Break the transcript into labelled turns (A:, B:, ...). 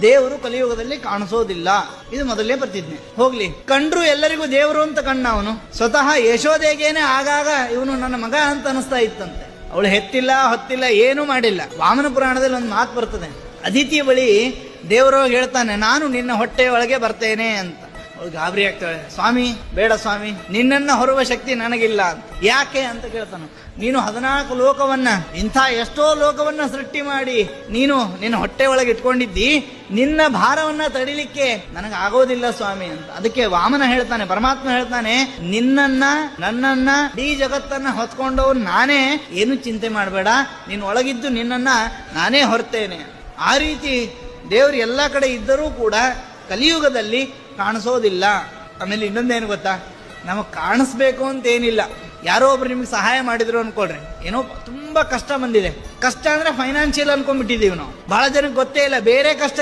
A: ದೇವರು ಕಲಿಯುಗದಲ್ಲಿ ಕಾಣಿಸೋದಿಲ್ಲ. ಇದು ಮೊದಲನೇ ಪ್ರತಿಜ್ಞೆ. ಹೋಗ್ಲಿ, ಕಂಡ್ರು ಎಲ್ಲರಿಗೂ ದೇವರು ಅಂತ ಕಣ್ಣ ಅವನು. ಸ್ವತಃ ಯಶೋದೆಗೇನೆ ಆಗಾಗ ಇವನು ನನ್ನ ಮಗ ಅಂತ ಅನಿಸ್ತಾ ಇತ್ತಂತೆ. ಅವಳು ಹೆತ್ತಿಲ್ಲ ಹೊತ್ತಿಲ್ಲ, ಏನೂ ಮಾಡಿಲ್ಲ. ವಾಮನ ಪುರಾಣದಲ್ಲಿ ಒಂದು ಮಾತು ಬರ್ತದೆ, ಅದಿತಿ ಬಳಿ ದೇವರು ಹೇಳ್ತಾನೆ, ನಾನು ನಿನ್ನ ಹೊಟ್ಟೆಯ ಒಳಗೆ ಬರ್ತೇನೆ ಅಂತ. ಅವಳು ಗಾಬರಿ ಆಗ್ತಾಳೆ, ಸ್ವಾಮಿ ಬೇಡ ಸ್ವಾಮಿ, ನಿನ್ನನ್ನ ಹೊರುವ ಶಕ್ತಿ ನನಗಿಲ್ಲ ಅಂತ. ಯಾಕೆ ಅಂತ ಕೇಳ್ತಾನೆ. ನೀನು 14 ಲೋಕವನ್ನ, ಇಂಥ ಎಷ್ಟೋ ಲೋಕವನ್ನ ಸೃಷ್ಟಿ ಮಾಡಿ ನೀನು ನಿನ್ನ ಹೊಟ್ಟೆ ಒಳಗೆ ಇಟ್ಕೊಂಡಿದ್ದಿ, ನಿನ್ನ ಭಾರವನ್ನ ತಡಿಲಿಕ್ಕೆ ನನಗಾಗೋದಿಲ್ಲ ಸ್ವಾಮಿ ಅಂತ. ಅದಕ್ಕೆ ವಾಮನ ಹೇಳ್ತಾನೆ, ಪರಮಾತ್ಮ ಹೇಳ್ತಾನೆ, ನಿನ್ನನ್ನ ನನ್ನನ್ನ ಇಡೀ ಜಗತ್ತನ್ನ ಹೊತ್ಕೊಂಡವ್ ನಾನೇ, ಏನು ಚಿಂತೆ ಮಾಡಬೇಡ, ನೀನು ಒಳಗಿದ್ದು ನಿನ್ನನ್ನ ನಾನೇ ಹೊರ್ತೇನೆ. ಆ ರೀತಿ ದೇವರು ಎಲ್ಲ ಕಡೆ ಇದ್ದರೂ ಕೂಡ ಕಲಿಯುಗದಲ್ಲಿ ಕಾಣಿಸೋದಿಲ್ಲ. ಆಮೇಲೆ ಇನ್ನೊಂದೇನು ಗೊತ್ತಾ, ನಮಗೆ ಕಾಣಿಸ್ಬೇಕು ಅಂತ ಏನಿಲ್ಲ. ಯಾರೋ ಒಬ್ರು ನಿಮ್ಗೆ ಸಹಾಯ ಮಾಡಿದ್ರು ಅನ್ಕೊಳ್ರಿ, ಏನೋ ತುಂಬಾ ಕಷ್ಟ ಬಂದಿದೆ. ಕಷ್ಟ ಅಂದ್ರೆ ಫೈನಾನ್ಷಿಯಲ್ ಅನ್ಕೊಂಡ್ಬಿಟ್ಟಿದೀವಿ ನಾವು. ಬಹಳ ಜನಕ್ಕೆ ಗೊತ್ತೇ ಇಲ್ಲ ಬೇರೆ ಕಷ್ಟ